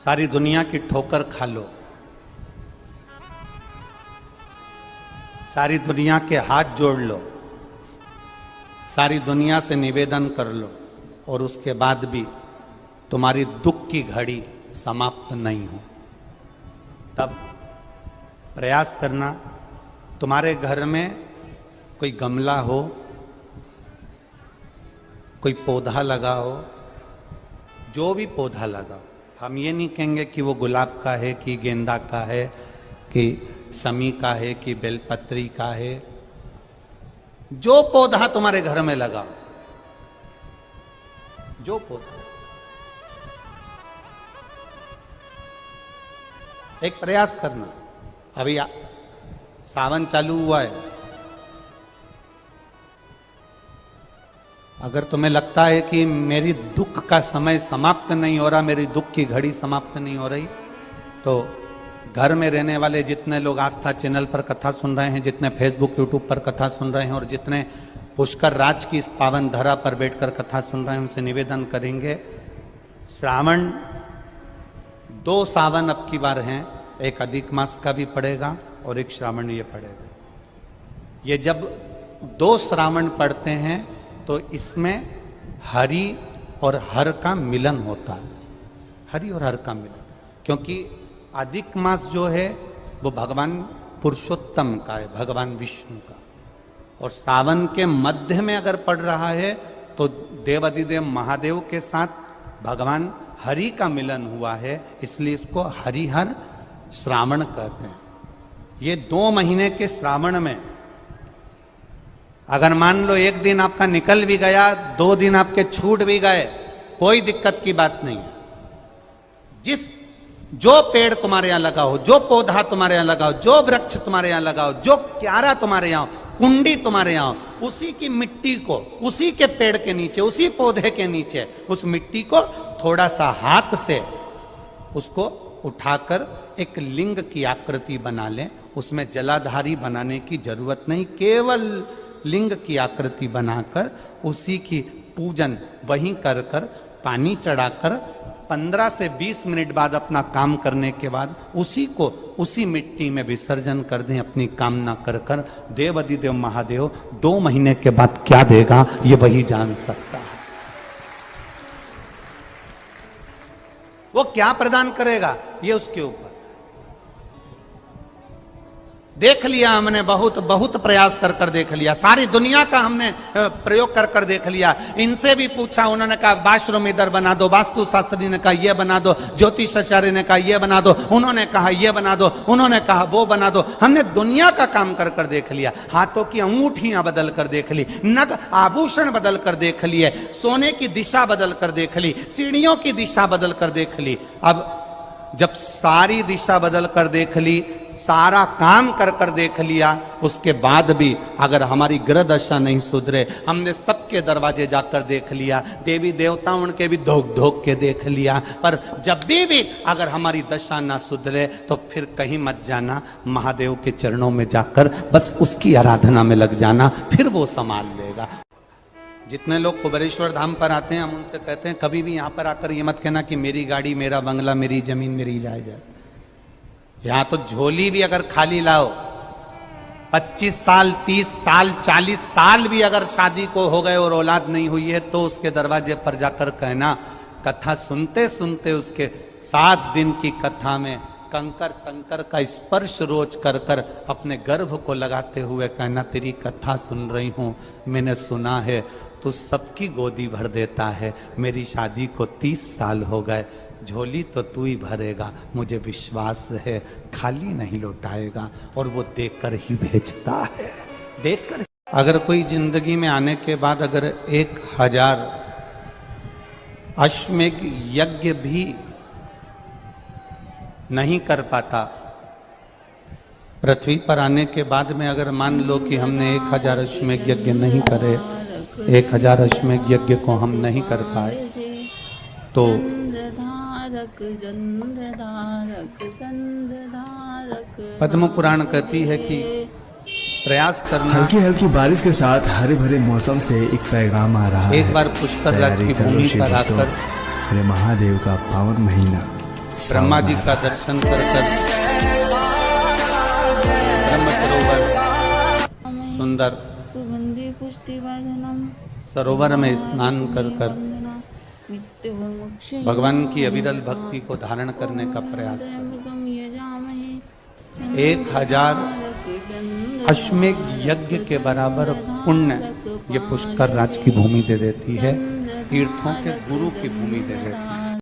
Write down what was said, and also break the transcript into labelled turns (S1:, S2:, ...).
S1: सारी दुनिया की ठोकर खा लो, सारी दुनिया के हाथ जोड़ लो, सारी दुनिया से निवेदन कर लो और उसके बाद भी तुम्हारी दुख की घड़ी समाप्त नहीं हो, तब प्रयास करना। तुम्हारे घर में कोई गमला हो, कोई पौधा लगा हो, जो भी पौधा लगा, हम ये नहीं कहेंगे कि वो गुलाब का है कि गेंदा का है कि शमी का है कि बेलपत्री का है। जो पौधा तुम्हारे घर में लगा, जो पौधा, एक प्रयास करना। अभी सावन चालू हुआ है, अगर तुम्हें लगता है कि मेरी दुख का समय समाप्त नहीं हो रहा, मेरी दुख की घड़ी समाप्त नहीं हो रही, तो घर में रहने वाले जितने लोग आस्था चैनल पर कथा सुन रहे हैं, जितने फेसबुक यूट्यूब पर कथा सुन रहे हैं और जितने पुष्कर राज की इस पावन धरा पर बैठकर कथा सुन रहे हैं, उनसे निवेदन करेंगे, श्रावण 2 सावन अब की बार हैं, एक अधिक मास का भी पड़ेगा और एक श्रावण ये पड़ेगा। ये जब 2 श्रावण पड़ते हैं तो इसमें हरि और हर का मिलन होता है, हरि और हर का मिलन, क्योंकि अधिक मास जो है वो भगवान पुरुषोत्तम का है, भगवान विष्णु का, और सावन के मध्य में अगर पड़ रहा है तो देवाधिदेव महादेव के साथ भगवान हरि का मिलन हुआ है, इसलिए इसको हरिहर श्रावण कहते हैं। ये 2 महीने के श्रावण में अगर मान लो एक दिन आपका निकल भी गया, 2 दिन आपके छूट भी गए, कोई दिक्कत की बात नहीं है। जो पेड़ तुम्हारे यहां लगा हो, जो पौधा तुम्हारे यहां लगा हो, जो वृक्ष तुम्हारे यहां लगा हो, जो क्यारा तुम्हारे यहां हो, कुंडी तुम्हारे यहां हो, उसी की मिट्टी को, उसी के पेड़ के नीचे, उसी पौधे के नीचे, उस मिट्टी को थोड़ा सा हाथ से उसको उठाकर एक लिंग की आकृति बना लें। उसमें जलाधारी बनाने की जरूरत नहीं, केवल लिंग की आकृति बनाकर उसी की पूजन वहीं कर कर पानी चढ़ाकर 15 से 20 मिनट बाद अपना काम करने के बाद उसी को उसी मिट्टी में विसर्जन कर दें, अपनी कामना कर कर। देवाधिदेव महादेव 2 महीने के बाद क्या देगा ये वही जान सकता है। वो क्या प्रदान करेगा ये उसके ऊपर। देख लिया हमने, बहुत बहुत प्रयास कर कर देख लिया, सारी दुनिया का हमने प्रयोग कर कर देख लिया। इनसे भी पूछा, उन्होंने कहा वाशरूम इधर बना दो, वास्तु शास्त्री ने कहा ये बना दो, ज्योतिषाचार्य ने कहा ये बना दो, उन्होंने कहा ये बना दो, उन्होंने कहा वो बना दो। हमने दुनिया का काम कर कर देख लिया, हाथों की अंगूठियां बदल कर देख ली, नग आभूषण बदल कर देख लिए, सोने की दिशा बदल कर देख ली, सीढ़ियों की दिशा बदल कर देख ली। अब जब सारी दिशा बदल कर देख ली, सारा काम कर कर देख लिया, उसके बाद भी अगर हमारी ग्रह दशा नहीं सुधरे, हमने सबके दरवाजे जाकर देख लिया, देवी देवता उनके भी धोख धोख के देख लिया, पर जब भी अगर हमारी दशा ना सुधरे तो फिर कहीं मत जाना, महादेव के चरणों में जाकर बस उसकी आराधना में लग जाना, फिर वो संभाल लेगा। जितने लोग कुबेरेश्वर धाम पर आते हैं, हम उनसे कहते हैं कभी भी यहां पर आकर ये मत कहना कि मेरी गाड़ी, मेरा बंगला, मेरी जमीन, मेरी जायदाद। यहां तो झोली भी अगर खाली लाओ, 25 साल, 30 साल, 40 साल भी अगर शादी को हो गए और औलाद नहीं हुई है, तो उसके दरवाजे पर जाकर कहना, कथा सुनते सुनते उसके 7 दिन की कथा में कंकर शंकर का स्पर्श रोज कर कर अपने गर्भ को लगाते हुए कहना, तेरी कथा सुन रही हूं, मैंने सुना है तू सबकी गोदी भर देता है, मेरी शादी को 30 साल हो गए, झोली तो तू ही भरेगा, मुझे विश्वास है खाली नहीं लौटाएगा, और वो देकर ही भेजता है, देकर। अगर कोई जिंदगी में आने के बाद अगर 1000 अश्वमेध यज्ञ भी नहीं कर पाता, पृथ्वी पर आने के बाद में अगर मान लो कि हमने 1000 अश्वमेध यज्ञ नहीं करे, 1000 अश्वमेध यज्ञ को हम नहीं कर पाए, तो पद्म पुराण कहती है कि प्रयास करना।
S2: हल्की हल्की बारिश के साथ हरे भरे मौसम से एक पैगाम आ रहा है।
S1: एक बार पुष्कर राज की भूमि पर आकर
S2: महादेव का पावन महीना
S1: ब्रह्मा जी का दर्शन कर ब्रह्म सरोवर सुंदर
S3: सुगंधि पुष्टिवर्धनम
S1: सरोवर में स्नान कर भगवान की अविरल भक्ति को धारण करने का प्रयास कर 1000 अश्वमेध यज्ञ के बराबर पुण्य ये पुष्कर राज की भूमि दे देती है, तीर्थों के गुरु की भूमि दे देती है।